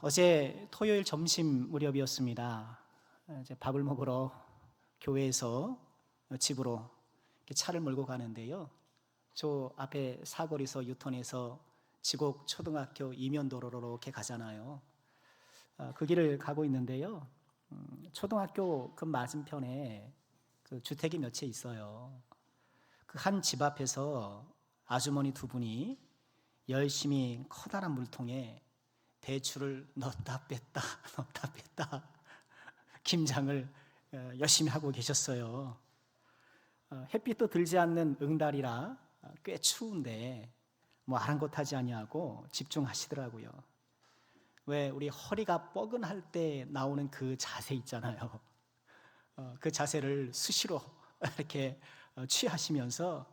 어제 토요일 점심 무렵이었습니다. 이제 밥을 먹으러 교회에서 집으로 이렇게 차를 몰고 가는데요. 저 앞에 사거리에서 유턴해서 지곡 초등학교 이면도로로 이렇게 가잖아요. 그 길을 가고 있는데요. 초등학교 그 맞은편에 그 주택이 몇 채 있어요. 그 한 집 앞에서 아주머니 두 분이 열심히 커다란 물통에 배추를 넣었다 뺐다 넣었다 뺐다 김장을 열심히 하고 계셨어요. 햇빛도 들지 않는 응달이라 꽤 추운데 뭐 아랑곳하지 아니하고 집중하시더라고요. 왜 우리 허리가 뻐근할 때 나오는 그 자세 있잖아요. 그 자세를 수시로 이렇게 취하시면서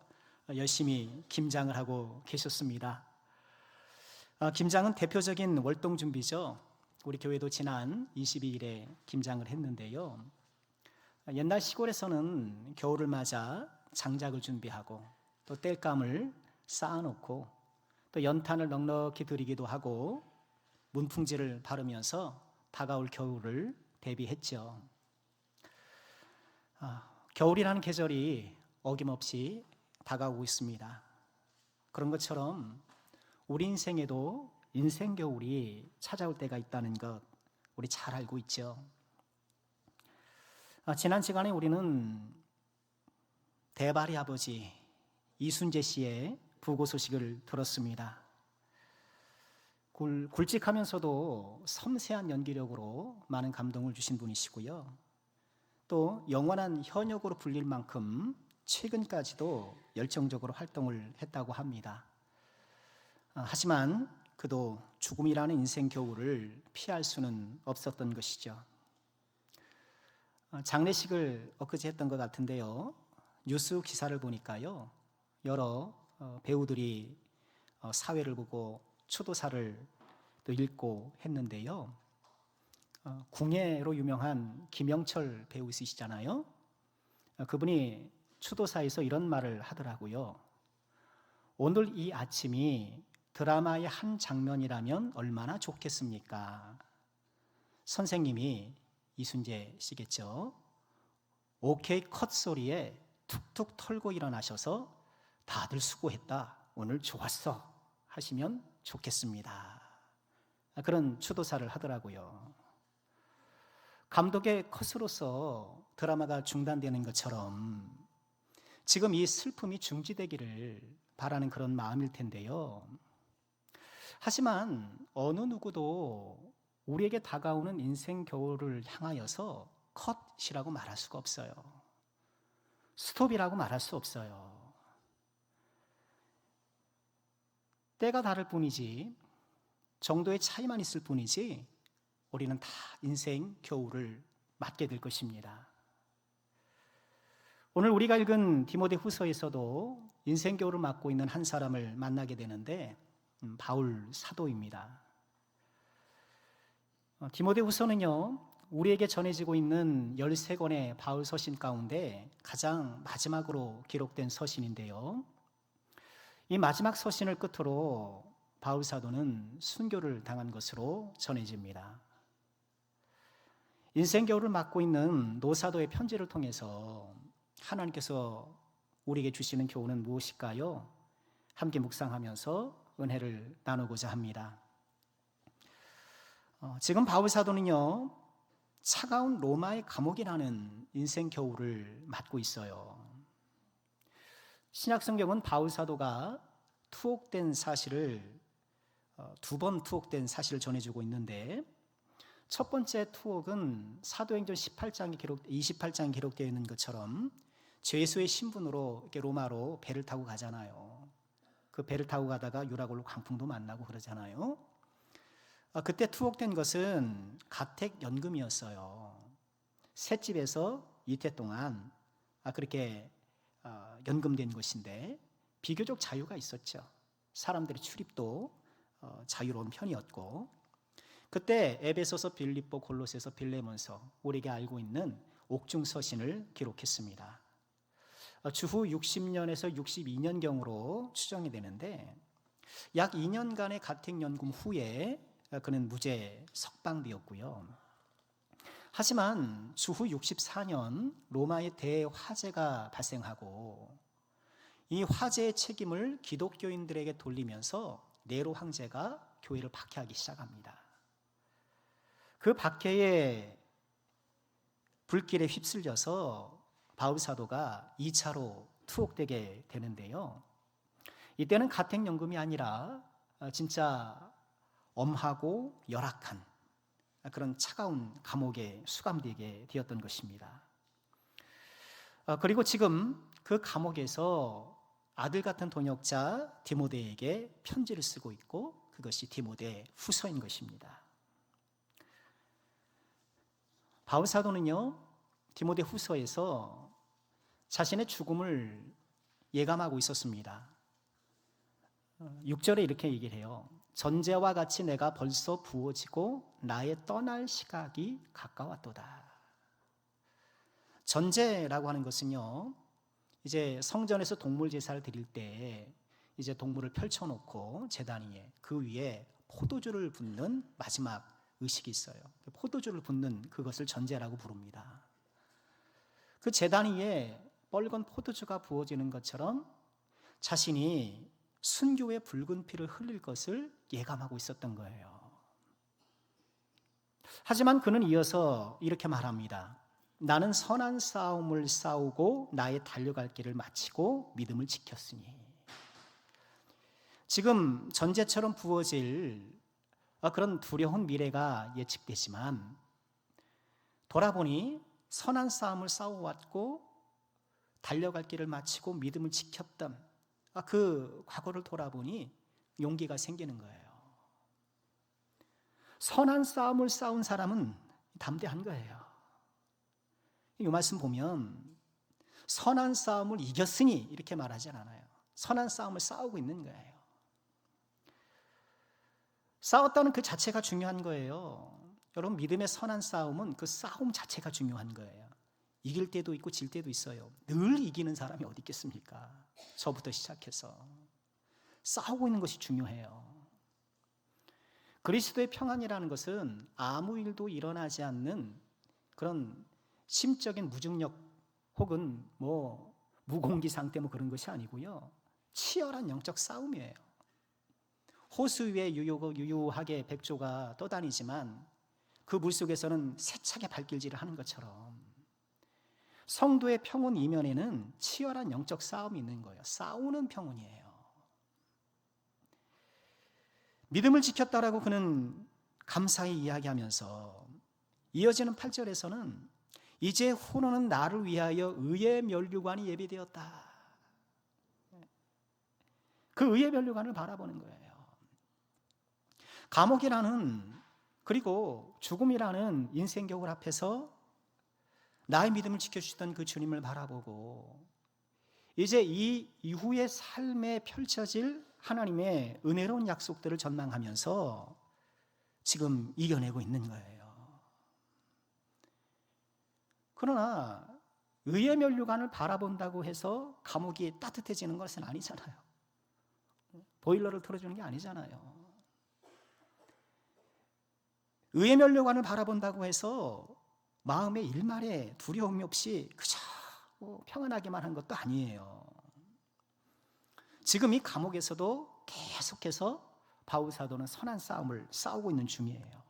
열심히 김장을 하고 계셨습니다. 김장은 대표적인 월동 준비죠. 우리 교회도 지난 22일에 김장을 했는데요. 옛날 시골에서는 겨울을 맞아 장작을 준비하고 또 땔감을 쌓아놓고 또 연탄을 넉넉히 드리기도 하고 문풍지를 바르면서 다가올 겨울을 대비했죠. 겨울이라는 계절이 어김없이 다가오고 있습니다. 그런 것처럼 우리 인생에도 인생 겨울이 찾아올 때가 있다는 것 우리 잘 알고 있죠. 지난 시간에 우리는 대발이 아버지 이순재 씨의 부고 소식을 들었습니다. 굵직하면서도 섬세한 연기력으로 많은 감동을 주신 분이시고요. 또 영원한 현역으로 불릴 만큼 최근까지도 열정적으로 활동을 했다고 합니다. 하지만 그도 죽음이라는 인생 겨울을 피할 수는 없었던 것이죠. 장례식을 엊그제 했던 것 같은데요. 뉴스 기사를 보니까요. 여러 배우들이 사회를 보고 추도사를 또 읽고 했는데요. 궁예로 유명한 김영철 배우 있으시잖아요. 그분이 추도사에서 이런 말을 하더라고요. 오늘 이 아침이 드라마의 한 장면이라면 얼마나 좋겠습니까? 선생님이 이순재 씨겠죠. 오케이 컷 소리에 툭툭 털고 일어나셔서 다들 수고했다. 오늘 좋았어. 하시면 좋겠습니다. 그런 추도사를 하더라고요. 감독의 컷으로서 드라마가 중단되는 것처럼 지금 이 슬픔이 중지되기를 바라는 그런 마음일 텐데요. 하지만 어느 누구도 우리에게 다가오는 인생 겨울을 향하여서 컷이라고 말할 수가 없어요. 스톱이라고 말할 수 없어요. 때가 다를 뿐이지, 정도의 차이만 있을 뿐이지 우리는 다 인생 겨울을 맞게 될 것입니다. 오늘 우리가 읽은 디모데후서에서도 인생 겨울을 맞고 있는 한 사람을 만나게 되는데 바울 사도입니다. 디모데후서는요, 우리에게 전해지고 있는 13권의 바울 서신 가운데 가장 마지막으로 기록된 서신인데요. 이 마지막 서신을 끝으로 바울 사도는 순교를 당한 것으로 전해집니다. 인생 겨울을 맞고 있는 노사도의 편지를 통해서 하나님께서 우리에게 주시는 교훈은 무엇일까요? 함께 묵상하면서 은혜를 나누고자 합니다. 지금 바울 사도는요, 차가운 로마의 감옥이라는 인생 겨울을 맞고 있어요. 신약 성경은 바울 사도가 투옥된 사실을 두 번 투옥된 사실을 전해주고 있는데, 첫 번째 투옥은 사도행전 28장에 기록되어 있는 것처럼 죄수의 신분으로 이렇게 로마로 배를 타고 가잖아요. 그 배를 타고 가다가 유라굴로 광풍도 만나고 그러잖아요. 그때 투옥된 것은 가택연금이었어요. 셋집에서 이태 동안 그렇게 연금된 것인데 비교적 자유가 있었죠. 사람들의 출입도 자유로운 편이었고, 그때 에베소서, 빌립보, 골로새서, 빌레몬서, 우리에게 알고 있는 옥중서신을 기록했습니다. 주후 60년에서 62년경으로 추정이 되는데 약 2년간의 가택연금 후에 그는 무죄 석방되었고요. 하지만 주후 64년 로마의 대화재가 발생하고 이 화재의 책임을 기독교인들에게 돌리면서 네로 황제가 교회를 박해하기 시작합니다. 그 박해의 불길에 휩쓸려서 바울 사도가 2차로 투옥되게 되는데요. 이때는 가택연금이 아니라 진짜 엄하고 열악한 그런 차가운 감옥에 수감되게 되었던 것입니다. 그리고 지금 그 감옥에서 아들 같은 동역자 디모데에게 편지를 쓰고 있고 그것이 디모데 후서인 것입니다. 바울 사도는요, 디모데 후서에서 자신의 죽음을 예감하고 있었습니다. 6절에 이렇게 얘기를 해요. 전제와 같이 내가 벌써 부어지고 나의 떠날 시각이 가까웠도다. 전제라고 하는 것은요, 이제 성전에서 동물 제사를 드릴 때 이제 동물을 펼쳐놓고 제단 위에 그 위에 포도주를 붓는 마지막 의식이 있어요. 포도주를 붓는 그것을 전제라고 부릅니다. 그 제단 위에 뻘건 포도주가 부어지는 것처럼 자신이 순교의 붉은 피를 흘릴 것을 예감하고 있었던 거예요. 하지만 그는 이어서 이렇게 말합니다. 나는 선한 싸움을 싸우고 나의 달려갈 길을 마치고 믿음을 지켰으니. 지금 전제처럼 부어질 그런 두려운 미래가 예측되지만 돌아보니 선한 싸움을 싸워왔고 달려갈 길을 마치고 믿음을 지켰던 그 과거를 돌아보니 용기가 생기는 거예요. 선한 싸움을 싸운 사람은 담대한 거예요. 이 말씀 보면 선한 싸움을 이겼으니 이렇게 말하지 않아요. 선한 싸움을 싸우고 있는 거예요. 싸웠다는 그 자체가 중요한 거예요. 여러분, 믿음의 선한 싸움은 그 싸움 자체가 중요한 거예요. 이길 때도 있고 질 때도 있어요. 늘 이기는 사람이 어디 있겠습니까? 저부터 시작해서 싸우고 있는 것이 중요해요. 그리스도의 평안이라는 것은 아무 일도 일어나지 않는 그런 심적인 무중력 혹은 무공기 상태 그런 것이 아니고요. 치열한 영적 싸움이에요. 호수 위에 유유하게 백조가 떠다니지만 그 물속에서는 세차게 발길질을 하는 것처럼 성도의 평온 이면에는 치열한 영적 싸움이 있는 거예요. 싸우는 평온이에요. 믿음을 지켰다라고 그는 감사히 이야기하면서 이어지는 8절에서는 이제 후로는 나를 위하여 의의 면류관이 예비되었다. 그 의의 면류관을 바라보는 거예요. 감옥이라는 그리고 죽음이라는 인생격을 앞에서 나의 믿음을 지켜주시던 그 주님을 바라보고 이제 이 이후의 삶에 펼쳐질 하나님의 은혜로운 약속들을 전망하면서 지금 이겨내고 있는 거예요. 그러나 의의 면류관을 바라본다고 해서 감옥이 따뜻해지는 것은 아니잖아요. 보일러를 틀어주는 게 아니잖아요. 의의 면류관을 바라본다고 해서 마음의 일말의 두려움이 없이 그저 평안하게만 한 것도 아니에요. 지금 이 감옥에서도 계속해서 바울 사도는 선한 싸움을 싸우고 있는 중이에요.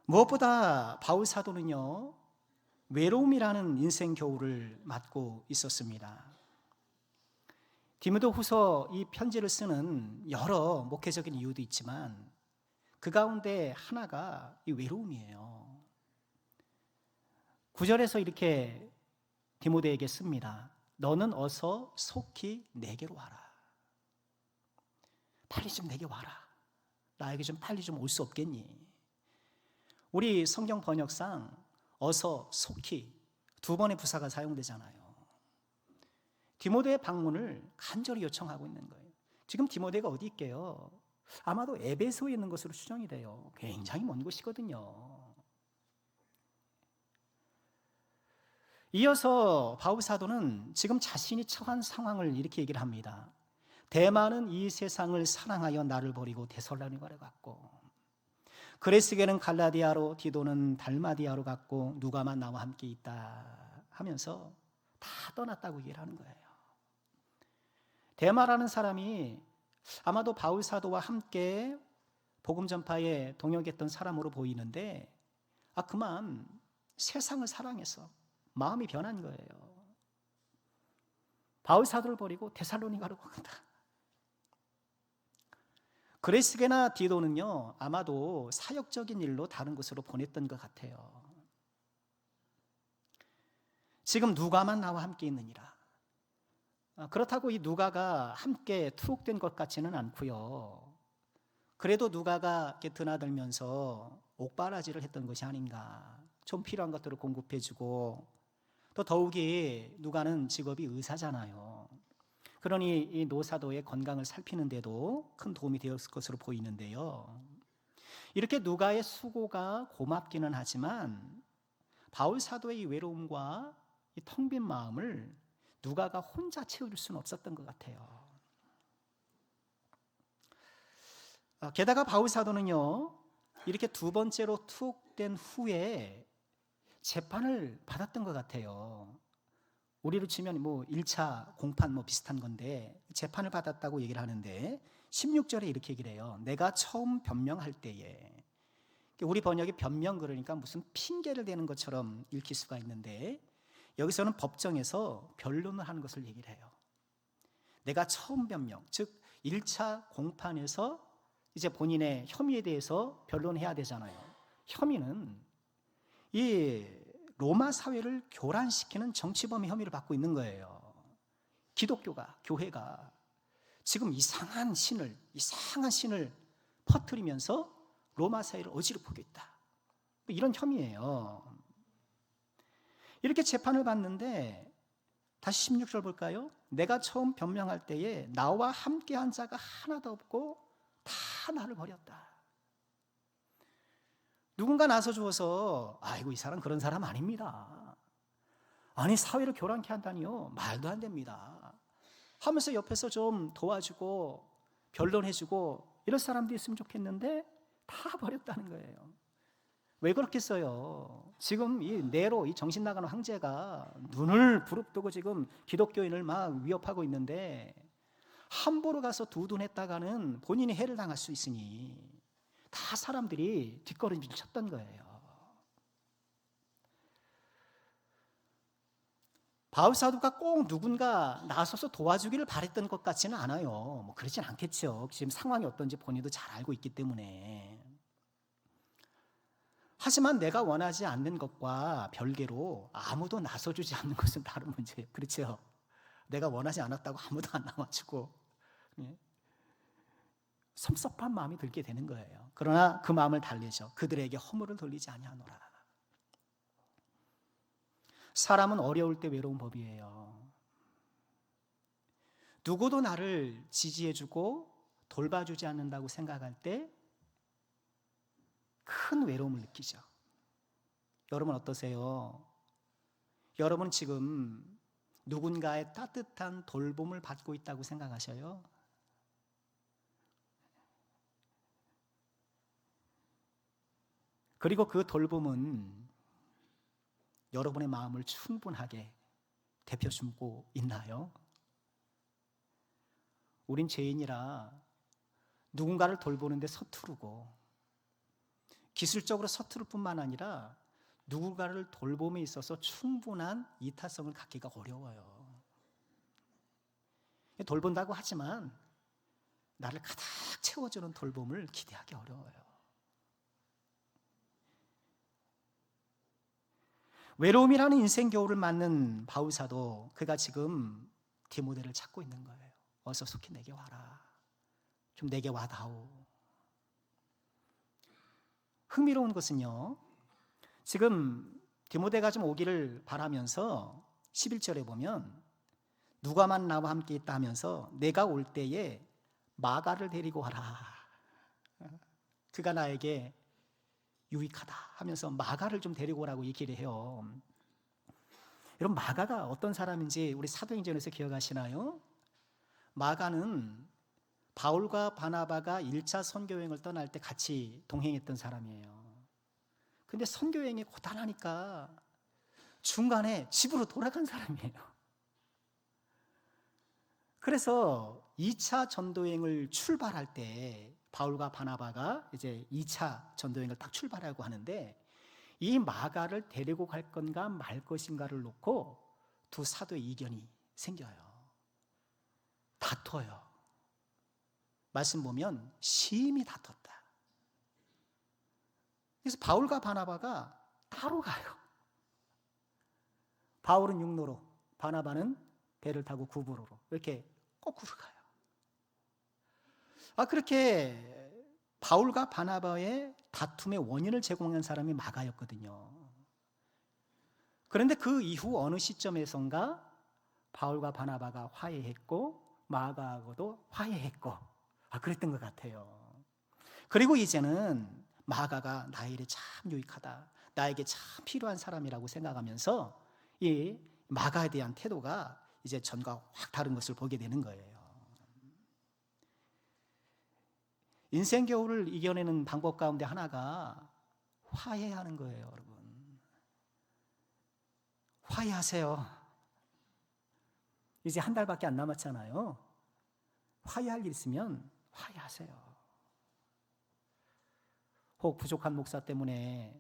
무엇보다 바울 사도는요, 외로움이라는 인생 겨울을 맞고 있었습니다. 디모데 후서 이 편지를 쓰는 여러 목회적인 이유도 있지만 그 가운데 하나가 이 외로움이에요. 9절에서 이렇게 디모데에게 씁니다. 너는 어서 속히 내게로 와라. 빨리 좀 내게 와라. 나에게 좀 빨리 좀 올 수 없겠니? 우리 성경 번역상 어서 속히 2번의 부사가 사용되잖아요. 디모데의 방문을 간절히 요청하고 있는 거예요. 지금 디모데가 어디 있게요? 아마도 에베소에 있는 것으로 추정이 돼요. 굉장히 먼 곳이거든요. 이어서 바울 사도는 지금 자신이 처한 상황을 이렇게 얘기를 합니다. 대만은 이 세상을 사랑하여 나를 버리고 데살로니가로 갔고, 그레스게는 갈라디아로, 디도는 달마디아로 갔고, 누가만 나와 함께 있다 하면서 다 떠났다고 얘기를 하는 거예요. 데마라는 사람이 아마도 바울 사도와 함께 복음 전파에 동역했던 사람으로 보이는데, 그만 세상을 사랑해서 마음이 변한 거예요. 바울 사도를 버리고 데살로니가로 간다. 그레스게나 디도는요, 아마도 사역적인 일로 다른 곳으로 보냈던 것 같아요. 지금 누가만 나와 함께 있느니라. 그렇다고 이 누가가 함께 투옥된 것 같지는 않고요. 그래도 누가가 이렇게 드나들면서 옥바라지를 했던 것이 아닌가. 좀 필요한 것들을 공급해주고, 또 더욱이 누가는 직업이 의사잖아요. 그러니 이 노사도의 건강을 살피는데도 큰 도움이 되었을 것으로 보이는데요. 이렇게 누가의 수고가 고맙기는 하지만 바울 사도의 이 외로움과 이 텅 빈 마음을 누가가 혼자 채워줄 수는 없었던 것 같아요. 게다가 바울 사도는요, 이렇게 두 번째로 투옥된 후에 재판을 받았던 것 같아요. 우리로 치면 1차 공판 비슷한 건데, 재판을 받았다고 얘기를 하는데 16절에 이렇게 얘기를 해요. 내가 처음 변명할 때에. 우리 번역이 변명 그러니까 무슨 핑계를 대는 것처럼 읽힐 수가 있는데, 여기서는 법정에서 변론을 하는 것을 얘기를 해요. 내가 처음 변명, 즉 1차 공판에서 이제 본인의 혐의에 대해서 변론해야 되잖아요. 혐의는 이 로마 사회를 교란시키는 정치범의 혐의를 받고 있는 거예요. 기독교가, 교회가 지금 이상한 신을 퍼뜨리면서 로마 사회를 어지럽히고 있다. 이런 혐의예요. 이렇게 재판을 받는데, 다시 16절 볼까요? 내가 처음 변명할 때에 나와 함께한 자가 하나도 없고 다 나를 버렸다. 누군가 나서 주어서 아이고 이 사람 그런 사람 아닙니다. 아니 사회를 교란케 한다니요? 말도 안 됩니다. 하면서 옆에서 좀 도와주고 변론해주고 이럴 사람도 있으면 좋겠는데 다 버렸다는 거예요. 왜 그렇겠어요? 지금 이 네로, 이 정신 나가는 황제가 눈을 부릅뜨고 지금 기독교인을 막 위협하고 있는데, 함부로 가서 두둔했다가는 본인이 해를 당할 수 있으니 다 사람들이 뒷걸음질 쳤던 거예요. 바울 사도가 꼭 누군가 나서서 도와주기를 바랬던 것 같지는 않아요. 그러진 않겠죠. 지금 상황이 어떤지 본인도 잘 알고 있기 때문에. 하지만 내가 원하지 않는 것과 별개로 아무도 나서주지 않는 것은 다른 문제예요. 그렇죠? 내가 원하지 않았다고 아무도 안 나와주고 섭섭한 마음이 들게 되는 거예요. 그러나 그 마음을 달래죠. 그들에게 허물을 돌리지 아니하노라. 사람은 어려울 때 외로운 법이에요. 누구도 나를 지지해주고 돌봐주지 않는다고 생각할 때 큰 외로움을 느끼죠. 여러분 어떠세요? 여러분 지금 누군가의 따뜻한 돌봄을 받고 있다고 생각하셔요? 그리고 그 돌봄은 여러분의 마음을 충분하게 대표주고 있나요? 우린 죄인이라 누군가를 돌보는데 서투르고, 기술적으로 서투를 뿐만 아니라 누군가를 돌봄에 있어서 충분한 이타성을 갖기가 어려워요. 돌본다고 하지만 나를 가득 채워주는 돌봄을 기대하기 어려워요. 외로움이라는 인생 겨울을 맞는 바울 사도, 그가 지금 디모데를 찾고 있는 거예요. 어서 속히 내게 와라. 좀 내게 와다오. 흥미로운 것은요, 지금 디모데가 좀 오기를 바라면서 11절에 보면 누가만 나와 함께 있다 하면서 내가 올 때에 마가를 데리고 와라. 그가 나에게 유익하다 하면서 마가를 좀 데리고 오라고 얘기를 해요. 여러분 마가가 어떤 사람인지 우리 사도행전에서 기억하시나요? 마가는 바울과 바나바가 1차 선교여행을 떠날 때 같이 동행했던 사람이에요. 근데 선교여행이 고단하니까 중간에 집으로 돌아간 사람이에요. 그래서 2차 전도여행을 출발할 때 바울과 바나바가 이제 2차 전도여행을 딱 출발하고 하는데, 이 마가를 데리고 갈 건가 말 것인가를 놓고 두 사도의 이견이 생겨요. 다퉈요. 말씀 보면 심히 다퉜다. 그래서 바울과 바나바가 따로 가요. 바울은 육로로, 바나바는 배를 타고 구부로로 이렇게 거꾸로 가요. 그렇게 바울과 바나바의 다툼의 원인을 제공한 사람이 마가였거든요. 그런데 그 이후 어느 시점에선가 바울과 바나바가 화해했고 마가하고도 화해했고 그랬던 것 같아요. 그리고 이제는 마가가 나의 일에 참 유익하다, 나에게 참 필요한 사람이라고 생각하면서 이 마가에 대한 태도가 이제 전과 확 다른 것을 보게 되는 거예요. 인생 겨울을 이겨내는 방법 가운데 하나가 화해하는 거예요, 여러분. 화해하세요. 이제 한 달밖에 안 남았잖아요. 화해할 일 있으면 화해하세요. 혹 부족한 목사 때문에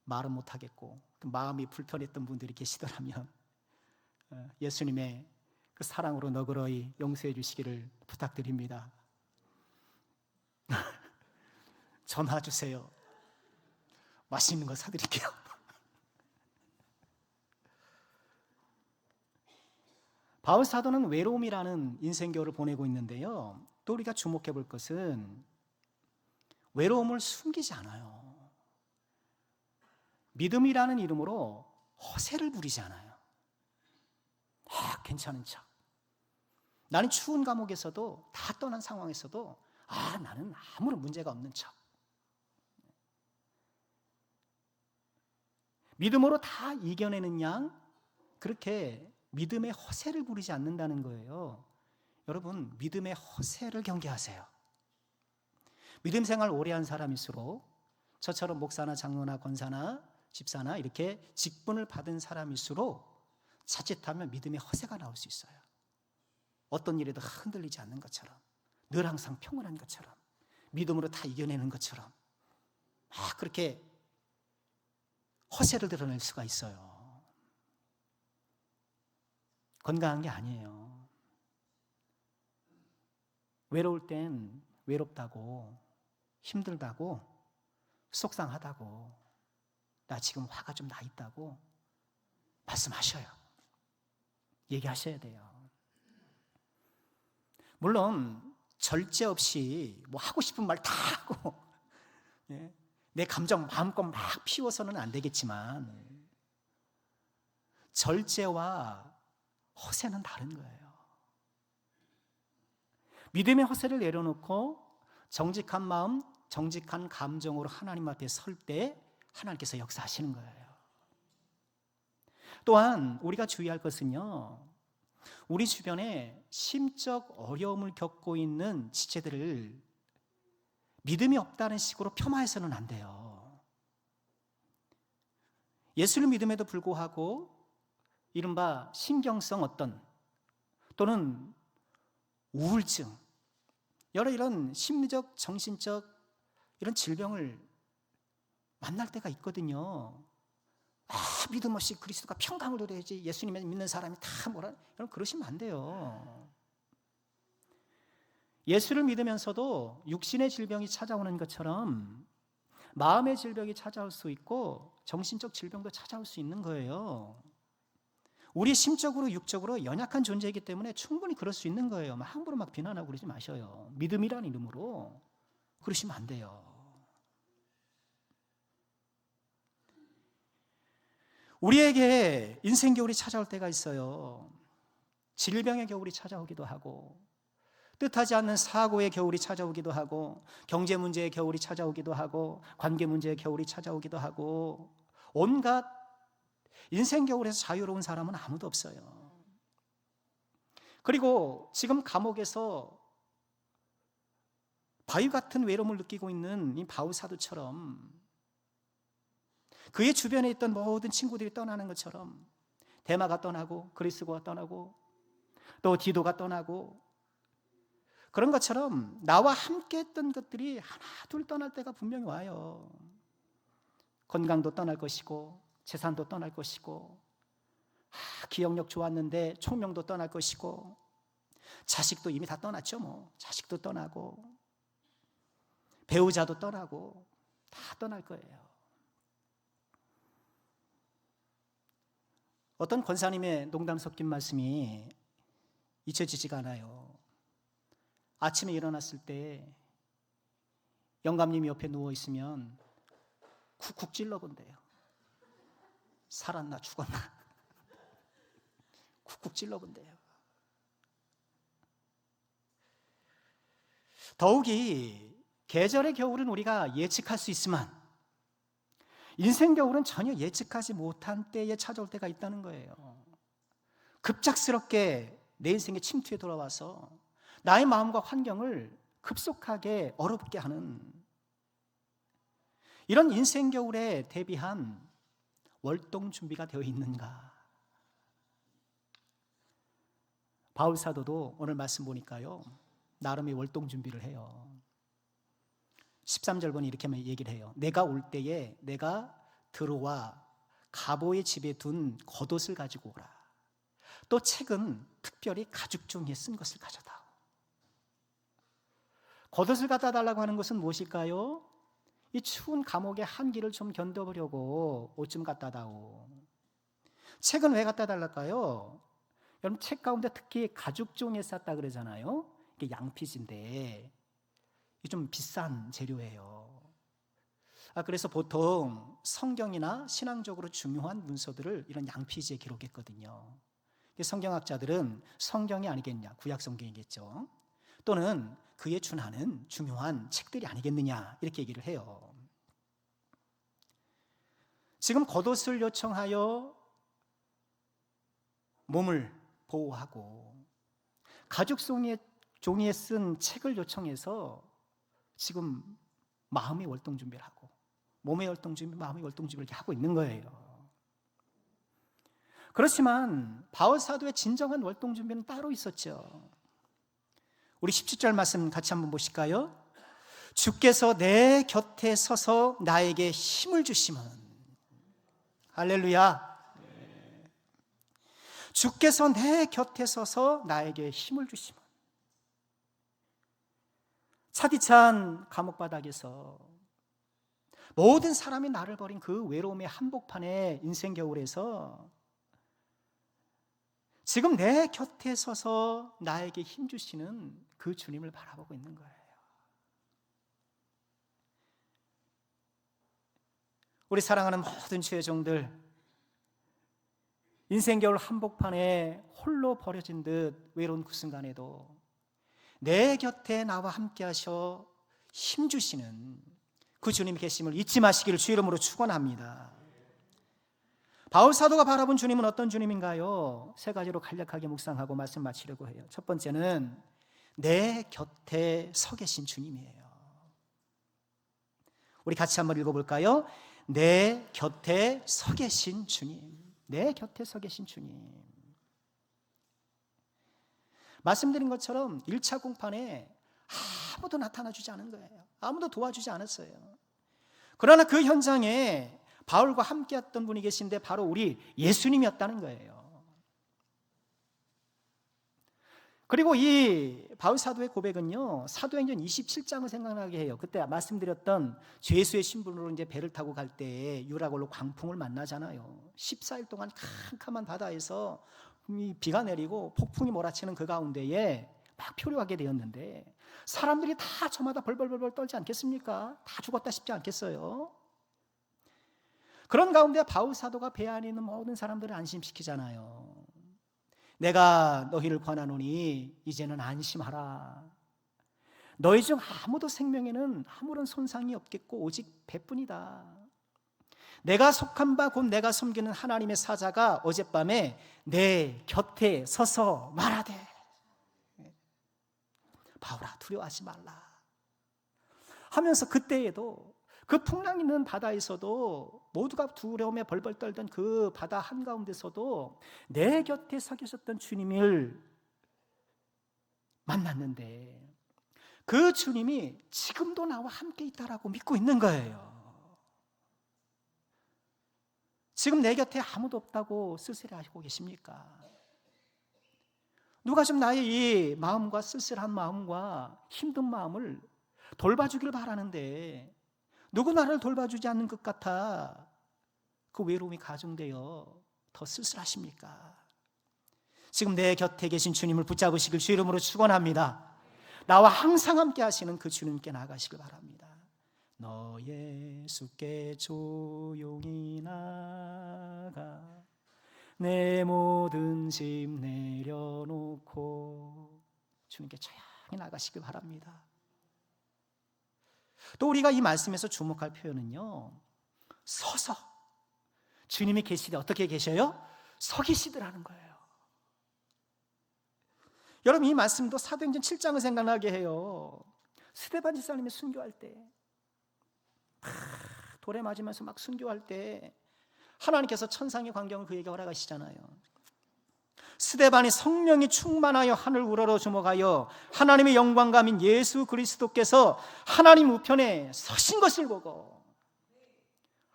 말은 못하겠고 마음이 불편했던 분들이 계시더라면 예수님의 그 사랑으로 너그러이 용서해 주시기를 부탁드립니다. 전화 주세요. 맛있는 거 사드릴게요. 바울 사도는 외로움이라는 인생교를 보내고 있는데요, 또 우리가 주목해 볼 것은 외로움을 숨기지 않아요. 믿음이라는 이름으로 허세를 부리지 않아요. 괜찮은 척. 나는 추운 감옥에서도, 다 떠난 상황에서도 나는 아무런 문제가 없는 척. 믿음으로 다 이겨내는 양, 그렇게 믿음의 허세를 부리지 않는다는 거예요. 여러분, 믿음의 허세를 경계하세요. 믿음 생활 오래 한 사람일수록, 저처럼 목사나 장로나 권사나 집사나 이렇게 직분을 받은 사람일수록 자칫하면 믿음의 허세가 나올 수 있어요. 어떤 일에도 흔들리지 않는 것처럼, 늘 항상 평온한 것처럼, 믿음으로 다 이겨내는 것처럼 그렇게 허세를 드러낼 수가 있어요. 건강한 게 아니에요. 외로울 땐 외롭다고, 힘들다고, 속상하다고, 나 지금 화가 좀 나 있다고 말씀하셔요. 얘기하셔야 돼요. 물론 절제 없이 뭐 하고 싶은 말 다 하고 내 감정 마음껏 막 피워서는 안 되겠지만, 절제와 허세는 다른 거예요. 믿음의 허세를 내려놓고 정직한 마음, 정직한 감정으로 하나님 앞에 설 때 하나님께서 역사하시는 거예요. 또한 우리가 주의할 것은요, 우리 주변에 심적 어려움을 겪고 있는 지체들을 믿음이 없다는 식으로 폄하해서는 안 돼요. 예수를 믿음에도 불구하고 이른바 신경성 또는 우울증, 여러 이런 심리적, 정신적 이런 질병을 만날 때가 있거든요. 믿음 없이 그리스도가 평강을 누려야지, 예수님을 믿는 사람이 다 뭐라, 여러분 그러시면 안 돼요. 예수를 믿으면서도 육신의 질병이 찾아오는 것처럼 마음의 질병이 찾아올 수 있고 정신적 질병도 찾아올 수 있는 거예요. 우리 심적으로 육적으로 연약한 존재이기 때문에 충분히 그럴 수 있는 거예요. 함부로 막 비난하고 그러지 마셔요. 믿음이라는 이름으로 그러시면 안 돼요. 우리에게 인생 겨울이 찾아올 때가 있어요. 질병의 겨울이 찾아오기도 하고, 뜻하지 않는 사고의 겨울이 찾아오기도 하고, 경제 문제의 겨울이 찾아오기도 하고, 관계 문제의 겨울이 찾아오기도 하고, 온갖 인생 겨울에서 자유로운 사람은 아무도 없어요. 그리고 지금 감옥에서 바위 같은 외로움을 느끼고 있는 이 바울 사도처럼 그의 주변에 있던 모든 친구들이 떠나는 것처럼 데마가 떠나고 그리스도가 떠나고 또 디도가 떠나고 그런 것처럼 나와 함께 했던 것들이 하나 둘 떠날 때가 분명히 와요. 건강도 떠날 것이고 재산도 떠날 것이고 기억력 좋았는데 총명도 떠날 것이고 자식도 이미 다 떠났죠. 뭐 자식도 떠나고 배우자도 떠나고 다 떠날 거예요. 어떤 권사님의 농담 섞인 말씀이 잊혀지지가 않아요. 아침에 일어났을 때 영감님이 옆에 누워있으면 쿡쿡 찔러본대요. 살았나 죽었나 쿡쿡 찔러본대요. 더욱이 계절의 겨울은 우리가 예측할 수 있지만 인생 겨울은 전혀 예측하지 못한 때에 찾아올 때가 있다는 거예요. 급작스럽게 내 인생의 침투에 돌아와서 나의 마음과 환경을 급속하게 어렵게 하는 이런 인생 겨울에 대비한 월동 준비가 되어 있는가? 바울 사도도 오늘 말씀 보니까요, 나름의 월동 준비를 해요. 13절 보니 이렇게 얘기를 해요. 내가 올 때에 내가 들어와 가보의 집에 둔 겉옷을 가지고 오라. 또 책은 특별히 가죽 종이에 쓴 것을 가져다오. 겉옷을 갖다 달라고 하는 것은 무엇일까요? 이 추운 감옥의 한기를 좀 견뎌보려고 옷 좀 갖다 다오. 책은 왜 갖다 달랄까요? 여러분, 책 가운데 특히 가죽 종이에 쌌다 그러잖아요. 이게 양피지인데 이게 좀 비싼 재료예요. 그래서 보통 성경이나 신앙적으로 중요한 문서들을 이런 양피지에 기록했거든요. 성경학자들은 성경이 아니겠냐, 구약 성경이겠죠. 또는 그에 준하는 중요한 책들이 아니겠느냐 이렇게 얘기를 해요. 지금 겉옷을 요청하여 몸을 보호하고 가죽 종이에 쓴 책을 요청해서 지금 마음의 월동 준비를 하고 몸의 월동 준비, 마음의 월동 준비를 하고 있는 거예요. 그렇지만 바울 사도의 진정한 월동 준비는 따로 있었죠. 우리 17절 말씀 같이 한번 보실까요? 주께서 내 곁에 서서 나에게 힘을 주시면, 할렐루야. 주께서 내 곁에 서서 나에게 힘을 주시면, 차디찬 감옥바닥에서 모든 사람이 나를 버린 그 외로움의 한복판에 인생 겨울에서 지금 내 곁에 서서 나에게 힘 주시는 그 주님을 바라보고 있는 거예요. 우리 사랑하는 모든 주의 종들, 인생 겨울 한복판에 홀로 버려진 듯 외로운 그 순간에도 내 곁에 나와 함께 하셔 힘 주시는 그 주님이 계심을 잊지 마시기를 주 이름으로 축원합니다. 바울 사도가 바라본 주님은 어떤 주님인가요? 세 가지로 간략하게 묵상하고 말씀 마치려고 해요. 첫 번째는 내 곁에 서 계신 주님이에요. 우리 같이 한번 읽어볼까요? 내 곁에 서 계신 주님. 내 곁에 서 계신 주님. 말씀드린 것처럼 1차 공판에 아무도 나타나주지 않은 거예요. 아무도 도와주지 않았어요. 그러나 그 현장에 바울과 함께했던 분이 계신데 바로 우리 예수님이었다는 거예요. 그리고 이 바울 사도의 고백은요, 사도행전 27장을 생각나게 해요. 그때 말씀드렸던 죄수의 신분으로 이제 배를 타고 갈 때 유라굴로 광풍을 만나잖아요. 14일 동안 캄캄한 바다에서 비가 내리고 폭풍이 몰아치는 그 가운데에 막 표류하게 되었는데 사람들이 다 저마다 벌벌벌 떨지 않겠습니까? 다 죽었다 싶지 않겠어요? 그런 가운데 바울 사도가 배 안에 있는 모든 사람들을 안심시키잖아요. 내가 너희를 권하노니 이제는 안심하라. 너희 중 아무도 생명에는 아무런 손상이 없겠고 오직 배뿐이다. 내가 속한 바 곧 내가 섬기는 하나님의 사자가 어젯밤에 내 곁에 서서 말하되, 바울아, 두려워하지 말라 하면서 그때에도 그 풍랑 있는 바다에서도 모두가 두려움에 벌벌 떨던 그 바다 한가운데서도 내 곁에 서 계셨던 주님을 만났는데 그 주님이 지금도 나와 함께 있다라고 믿고 있는 거예요. 지금 내 곁에 아무도 없다고 쓸쓸해하고 계십니까? 누가 좀 나의 이 마음과 쓸쓸한 마음과 힘든 마음을 돌봐주길 바라는데 누구 나를 돌봐주지 않는 것 같아 그 외로움이 가중되어 더 쓸쓸하십니까? 지금 내 곁에 계신 주님을 붙잡으시길 주 이름으로 축원합니다. 나와 항상 함께 하시는 그 주님께 나가시길 바랍니다. 너 예수께 조용히 나가 내 모든 짐 내려놓고 주님께 조용히 나가시길 바랍니다. 또 우리가 이 말씀에서 주목할 표현은요, 서서 주님이 계시되 어떻게 계셔요? 서 계시더라는 거예요. 여러분, 이 말씀도 사도행전 7장을 생각나게 해요. 스데반 집사님이 순교할 때 돌에 맞으면서 막 순교할 때 하나님께서 천상의 광경을 그에게 허락하시잖아요. 스데반이 성령이 충만하여 하늘 우러러 주목하여 하나님의 영광감인 예수 그리스도께서 하나님 우편에 서신 것을 보고,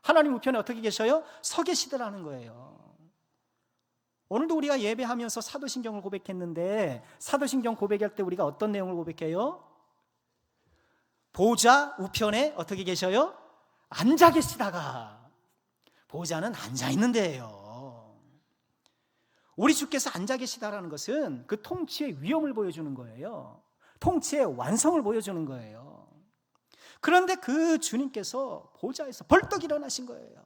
하나님 우편에 어떻게 계셔요? 서 계시더라는 거예요. 오늘도 우리가 예배하면서 사도신경을 고백했는데 사도신경 고백할 때 우리가 어떤 내용을 고백해요? 보좌 우편에 어떻게 계셔요? 앉아 계시다가. 보좌는 앉아 있는 데예요. 우리 주께서 앉아 계시다라는 것은 그 통치의 위엄을 보여주는 거예요. 통치의 완성을 보여주는 거예요. 그런데 그 주님께서 보좌에서 벌떡 일어나신 거예요.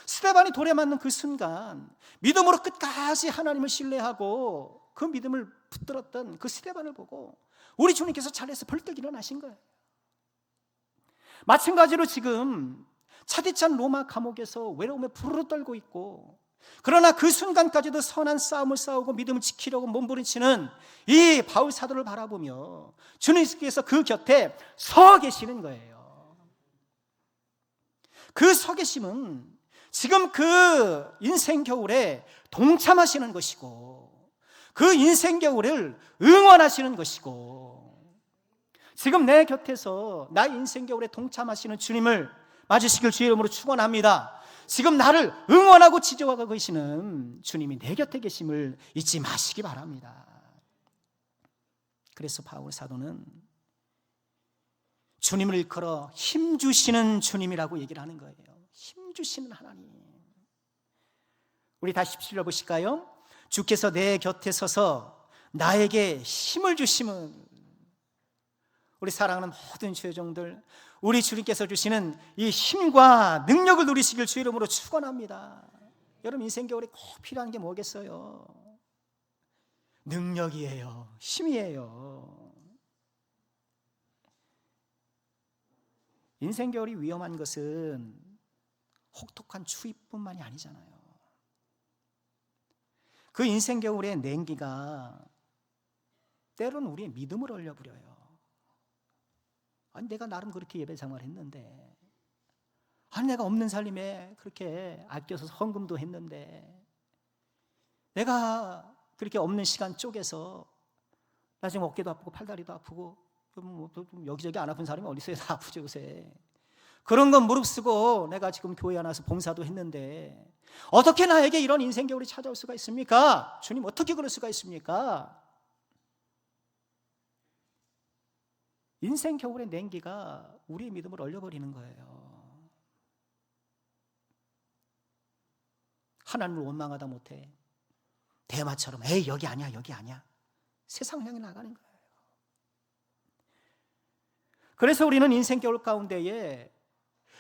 스데반이 돌에 맞는 그 순간 믿음으로 끝까지 하나님을 신뢰하고 그 믿음을 붙들었던 그 스데반을 보고 우리 주님께서 자리에서 벌떡 일어나신 거예요. 마찬가지로 지금 차디찬 로마 감옥에서 외로움에 부르르 떨고 있고, 그러나 그 순간까지도 선한 싸움을 싸우고 믿음을 지키려고 몸부림치는 이 바울 사도를 바라보며 주님께서 그 곁에 서 계시는 거예요. 그 서 계심은 지금 그 인생 겨울에 동참하시는 것이고 그 인생 겨울을 응원하시는 것이고, 지금 내 곁에서 나의 인생 겨울에 동참하시는 주님을 맞으시길 주의 이름으로 축원합니다. 지금 나를 응원하고 지지하고 계시는 주님이 내 곁에 계심을 잊지 마시기 바랍니다. 그래서 바울 사도는 주님을 일컬어 힘주시는 주님이라고 얘기를 하는 거예요. 힘주시는 하나님. 우리 다시 17절 보실까요? 주께서 내 곁에 서서 나에게 힘을 주심은, 우리 사랑하는 모든 죄종들, 우리 주님께서 주시는 이 힘과 능력을 누리시길 주의 이름으로 축원합니다. 여러분, 인생 겨울에 꼭 필요한 게 뭐겠어요? 능력이에요. 힘이에요. 인생 겨울이 위험한 것은 혹독한 추위뿐만이 아니잖아요. 그 인생 겨울의 냉기가 때로는 우리의 믿음을 얼려버려요. 아니, 내가 나름 그렇게 예배 생활했는데, 아니, 내가 없는 살림에 그렇게 아껴서 헌금도 했는데, 내가 그렇게 없는 시간 쪼개서 나 지금 어깨도 아프고 팔다리도 아프고 뭐 여기저기 안 아픈 사람이 어디 있어요? 다 아프죠 요새. 그런 건 무릅쓰고 내가 지금 교회 안 와서 봉사도 했는데 어떻게 나에게 이런 인생 겨울이 찾아올 수가 있습니까? 주님, 어떻게 그럴 수가 있습니까? 인생 겨울의 냉기가 우리의 믿음을 얼려버리는 거예요. 하나님을 원망하다 못해 대마처럼 에이 여기 아니야 여기 아니야 세상 향해 나가는 거예요. 그래서 우리는 인생 겨울 가운데에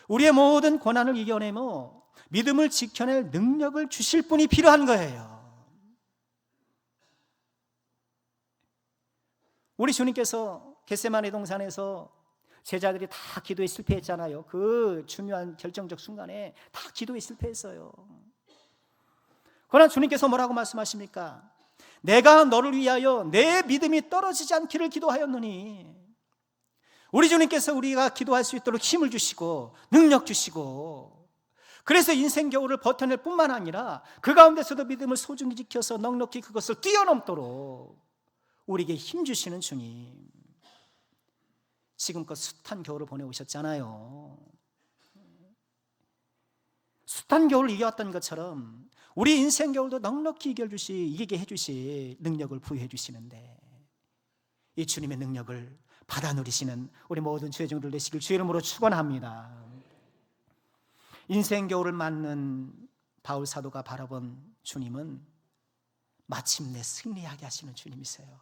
우리의 모든 고난을 이겨내며 믿음을 지켜낼 능력을 주실 분이 필요한 거예요. 우리 주님께서 겟세마네 동산에서 제자들이 다 기도에 실패했잖아요. 그 중요한 결정적 순간에 다 기도에 실패했어요. 그러나 주님께서 뭐라고 말씀하십니까? 내가 너를 위하여 내 믿음이 떨어지지 않기를 기도하였느니, 우리 주님께서 우리가 기도할 수 있도록 힘을 주시고 능력 주시고, 그래서 인생 겨울을 버텨낼 뿐만 아니라 그 가운데서도 믿음을 소중히 지켜서 넉넉히 그것을 뛰어넘도록 우리에게 힘 주시는 주님, 지금껏 숱한 겨울을 보내오셨잖아요. 숱한 겨울을 이겨왔던 것처럼 우리 인생 겨울도 넉넉히 이기게 해주실 능력을 부여해 주시는데, 이 주님의 능력을 받아 누리시는 우리 모든 죄종들 되시길 주의 이름으로 축원합니다. 인생 겨울을 맞는 바울 사도가 바라본 주님은 마침내 승리하게 하시는 주님이세요.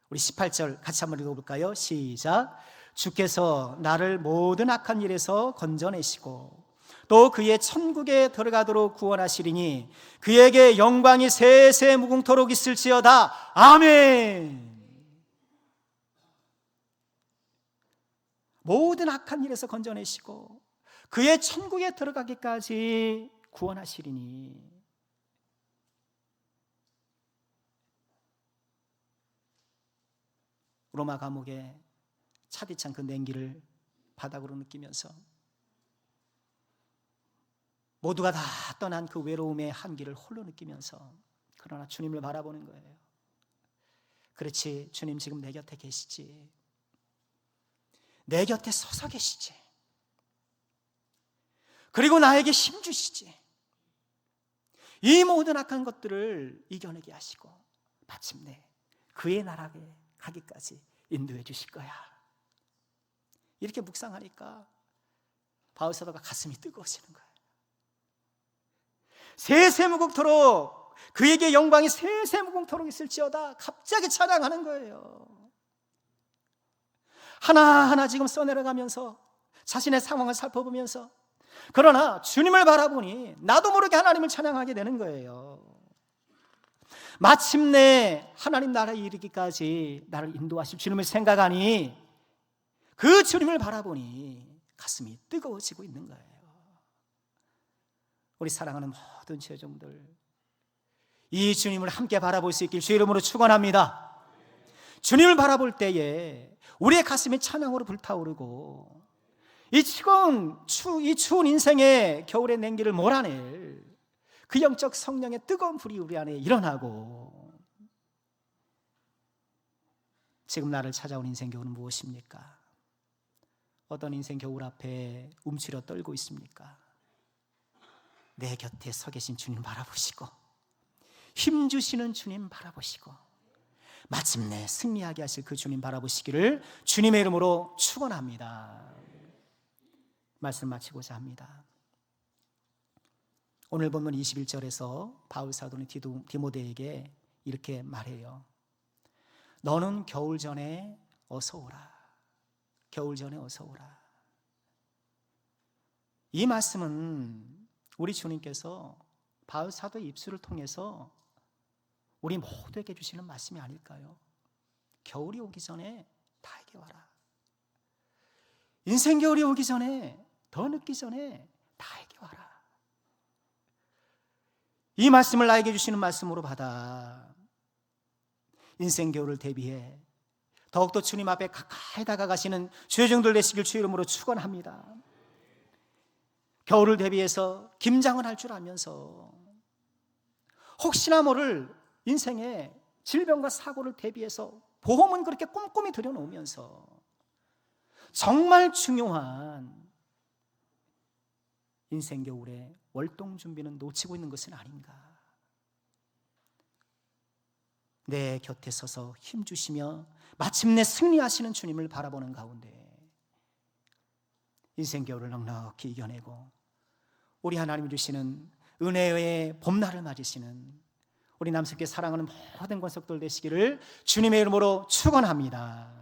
우리 18절 같이 한번 읽어볼까요? 시작. 주께서 나를 모든 악한 일에서 건져내시고 또 그의 천국에 들어가도록 구원하시리니 그에게 영광이 세세 무궁토록 있을지어다. 아멘. 모든 악한 일에서 건져내시고 그의 천국에 들어가기까지 구원하시리니, 로마 감옥에 차디찬 그 냉기를 바닥으로 느끼면서 모두가 다 떠난 그 외로움의 한기를 홀로 느끼면서 그러나 주님을 바라보는 거예요. 그렇지, 주님 지금 내 곁에 계시지, 내 곁에 서서 계시지, 그리고 나에게 힘 주시지, 이 모든 악한 것들을 이겨내게 하시고 마침내 그의 나라에 가기까지 인도해 주실 거야. 이렇게 묵상하니까 바울 사도가 가슴이 뜨거워지는 거예요. 세세무궁토록 그에게 영광이 세세무궁토록 있을지어다. 갑자기 찬양하는 거예요. 하나하나 지금 써내려가면서 자신의 상황을 살펴보면서, 그러나 주님을 바라보니 나도 모르게 하나님을 찬양하게 되는 거예요. 마침내 하나님 나라에 이르기까지 나를 인도하실 주님을 생각하니 그 주님을 바라보니 가슴이 뜨거워지고 있는 거예요. 우리 사랑하는 모든 죄종들, 이 주님을 함께 바라볼 수 있길 주의 이름으로 축원합니다. 주님을 바라볼 때에 우리의 가슴이 찬양으로 불타오르고 이 추운 인생의 겨울의 냉기를 몰아낼 그 영적 성령의 뜨거운 불이 우리 안에 일어나고, 지금 나를 찾아온 인생 겨울은 무엇입니까? 어떤 인생 겨울 앞에 움츠려 떨고 있습니까? 내 곁에 서 계신 주님 바라보시고 힘 주시는 주님 바라보시고 마침내 승리하게 하실 그 주님 바라보시기를 주님의 이름으로 축원합니다. 말씀 마치고자 합니다. 오늘 본문 21절에서 바울 사도는 디모데에게 이렇게 말해요. 너는 겨울 전에 어서 오라. 겨울 전에 어서 오라. 이 말씀은 우리 주님께서 바울 사도의 입술을 통해서 우리 모두에게 주시는 말씀이 아닐까요? 겨울이 오기 전에 나에게 와라. 인생 겨울이 오기 전에, 더 늦기 전에 나에게 와라. 이 말씀을 나에게 주시는 말씀으로 받아 인생 겨울을 대비해 더욱더 주님 앞에 가까이 다가가시는 죄종들 되시길 주의 이름으로 축원합니다. 겨울을 대비해서 김장을 할 줄 알면서 혹시나 모를 인생의 질병과 사고를 대비해서 보험은 그렇게 꼼꼼히 들여놓으면서 정말 중요한 인생 겨울의 월동 준비는 놓치고 있는 것은 아닌가. 내 곁에 서서 힘주시며 마침내 승리하시는 주님을 바라보는 가운데 인생 겨울을 넉넉히 이겨내고 우리 하나님이 주시는 은혜의 봄날을 맞으시는 우리 남성께 사랑하는 모든 권속들 되시기를 주님의 이름으로 축원합니다.